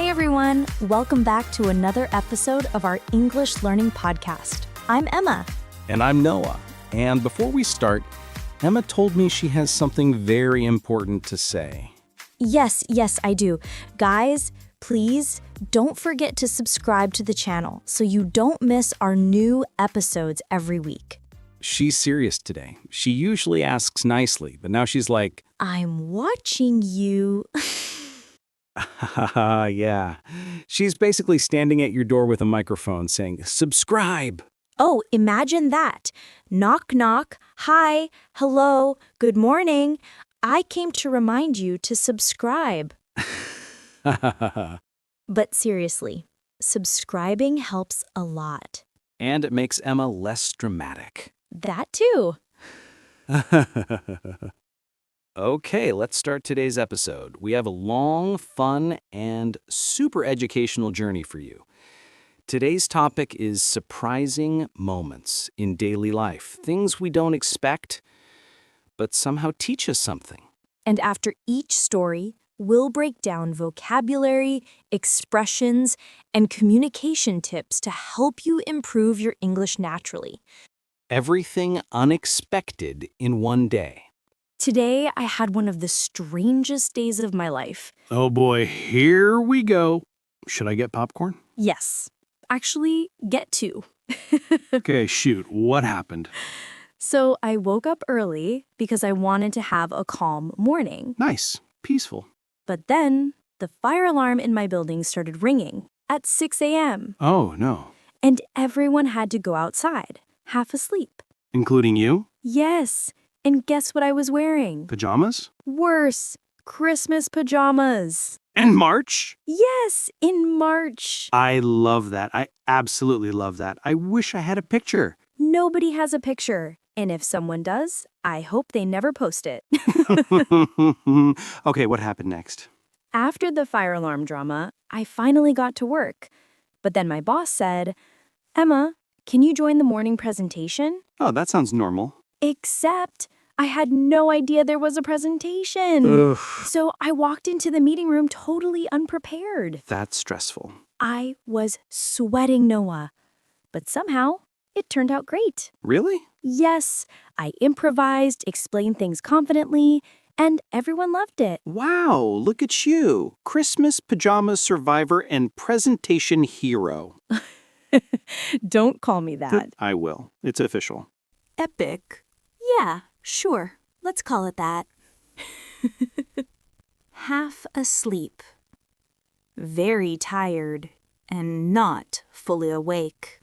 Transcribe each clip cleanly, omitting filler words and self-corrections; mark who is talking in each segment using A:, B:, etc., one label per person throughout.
A: Hey everyone, welcome back to another episode of our English Learning Podcast. I'm Emma.
B: And I'm Noah. And before we start, Emma told me she has something very important to say.
A: Yes, I do. Guys, please don't forget to subscribe to the channel so you don't miss our new episodes every week.
B: She's serious today. She usually asks nicely, but now she's like,
A: I'm watching you.
B: haha, yeah. She's basically standing at your door with a microphone saying, subscribe.
A: Oh, imagine that. Knock, knock. Hi, hello, good morning. I came to remind you to subscribe. But seriously, subscribing helps a lot.
B: And it makes Emma less dramatic.
A: That too.
B: Okay, let's start today's episode. We have a long, fun, and super educational journey for you. Today's topic is surprising moments in daily life, things we don't expect, but somehow teach us something.
A: And after each story, we'll break down vocabulary, expressions, and communication tips to help you improve your English naturally.
B: Everything unexpected in one day.
A: Today, I had one of the strangest days of my life.
C: Oh boy, here we go. Should I get popcorn?
A: Yes. Actually, get two.
C: Okay, shoot. What happened?
A: So I woke up early because I wanted to have a calm morning.
C: Nice. Peaceful.
A: But then the fire alarm in my building started ringing at 6 a.m.
C: Oh, no.
A: and everyone had to go outside, half asleep.
C: Including you?
A: Yes, and guess what I was wearing?
C: Pajamas?
A: Worse, Christmas pajamas.
C: And March?
A: Yes, in March.
C: I love that. I absolutely love that. I wish I had a picture.
A: Nobody has a picture, and if someone does, I hope they never post it.
C: Okay, what happened next?
A: After the fire alarm drama, I finally got to work. But then my boss said, Emma, can you join the morning presentation?
C: Oh, that sounds normal.
A: Except I had no idea there was a presentation.
C: Ugh,
A: So I walked into the meeting room totally unprepared.
C: that's stressful.
A: I was sweating, Noah. But somehow, it turned out great.
C: Really?
A: Yes, I improvised, explained things confidently, and everyone loved it.
C: Wow, look at you. Christmas pajama survivor and presentation hero.
A: Don't call me that.
C: I will. It's official.
A: Epic? Yeah, sure. Let's call it that. Half asleep. Very tired and not fully awake.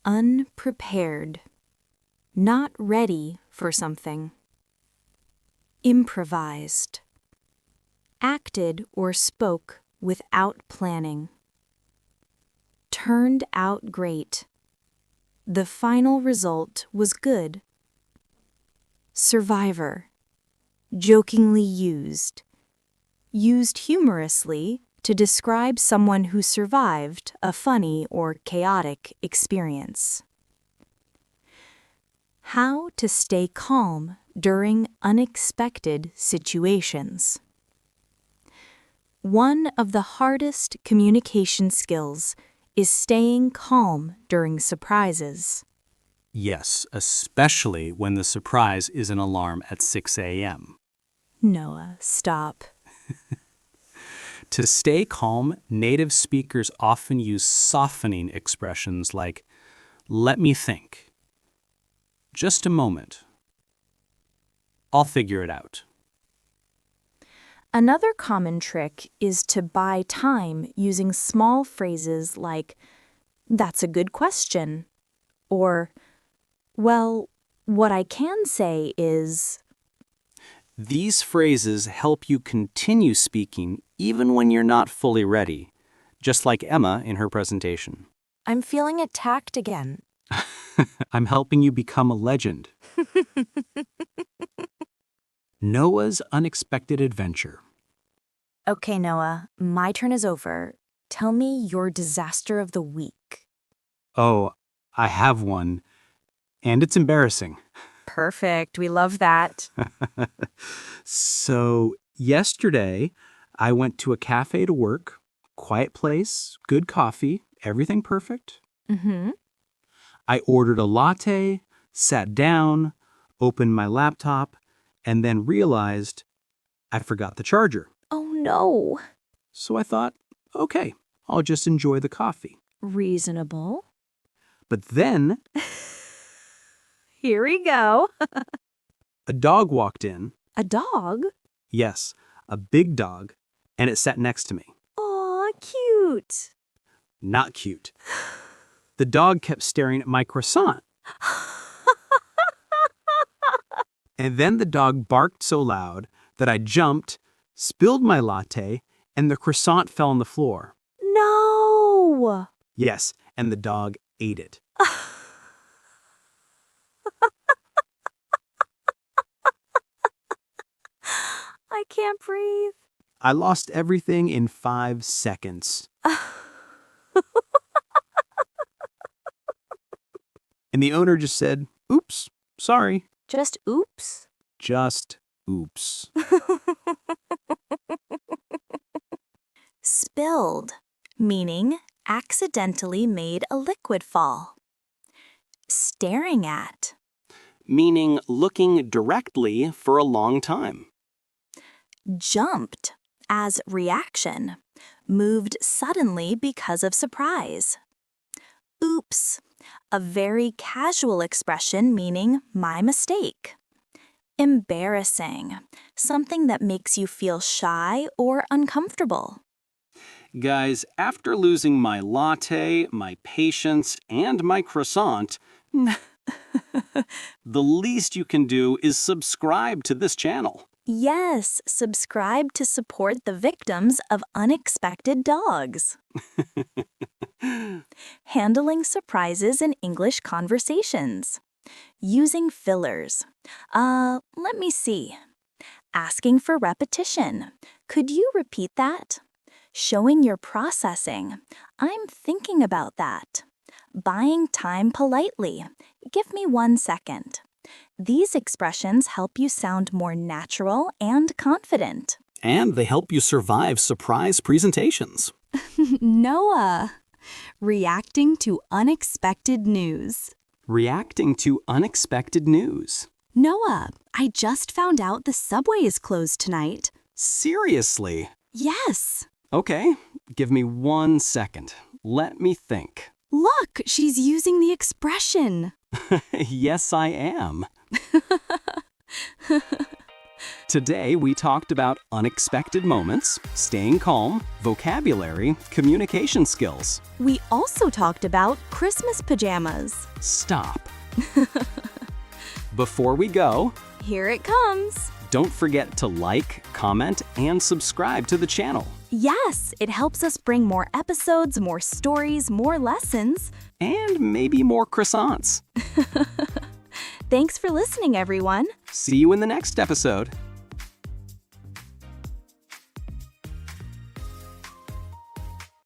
A: Unprepared. Not ready for something. Improvised. Acted or spoke without planning. Turned out great. The final result was good. Survivor. Jokingly used. Used humorously to describe someone who survived a funny or chaotic experience. How to stay calm during unexpected situations. One of the hardest communication skills is staying calm during surprises.
B: Yes, especially when the surprise is an alarm at 6 a.m.
A: Noah, stop.
B: To stay calm, native speakers often use softening expressions like, let me think. Just a moment. I'll figure it out.
A: Another common trick is to buy time using small phrases like, that's a good question, or, well, what I can say is...
B: These phrases help you continue speaking even when you're not fully ready, just like Emma in her presentation.
A: I'm feeling attacked again.
B: I'm helping you become a legend. Noah's unexpected adventure.
A: Okay, Noah, my turn is over. Tell me your disaster of the week.
B: Oh, I have one, and it's embarrassing.
A: Perfect. We love that.
B: So, yesterday,
C: I went to a cafe to work, quiet place, good coffee, everything perfect.
A: Mm-hmm.
C: I ordered a latte, sat down, opened my laptop, and then realized I forgot the charger.
A: Oh no.
C: So I thought, okay, I'll just enjoy the coffee.
A: Reasonable.
C: But then
A: Here we go.
C: a dog walked in.
A: A dog?
C: Yes, a big dog, and it sat next to me.
A: Aw, cute.
C: Not cute. The dog kept staring at my croissant. And then the dog barked so loud that I jumped, spilled my latte, and the croissant fell on the floor.
A: No.
C: Yes, and the dog ate it.
A: I can't breathe.
C: I lost everything in 5 seconds. And the owner just said, oops, sorry.
A: Just oops.
C: Just oops.
A: Spilled, meaning accidentally made a liquid fall. Staring at,
C: Meaning looking directly for a long time.
A: jumped, as reaction, moved suddenly because of surprise. Oops, a very casual expression meaning my mistake. Embarrassing, something that makes you feel shy or uncomfortable.
C: Guys, after losing my latte, my patience, and my croissant, the least you can do is subscribe to this channel.
A: Yes, subscribe to support the victims of unexpected dogs. Handling surprises in English conversations. Using fillers. Let me see. Asking for repetition. Could you repeat that? Showing your processing. I'm thinking about that. Buying time politely. Give me 1 second. These expressions help you sound more natural and confident.
C: And they help you survive surprise presentations.
A: Noah. Reacting to unexpected news.
C: Reacting to unexpected news.
A: Noah, I just found out the subway is closed tonight.
C: Seriously?
A: Yes.
C: Okay, give me 1 second. Let me think.
A: Look, she's using the expression.
C: Yes, I am. Today, we talked about unexpected moments, staying calm, vocabulary, communication skills.
A: We also talked about Christmas pajamas.
C: Stop. Before we go,
A: Here it comes.
C: don't forget to like, comment, and subscribe to the channel.
A: Yes, it helps us bring more episodes, more stories, more lessons.
C: And maybe more croissants.
A: Thanks for listening, everyone.
C: See you in the next episode.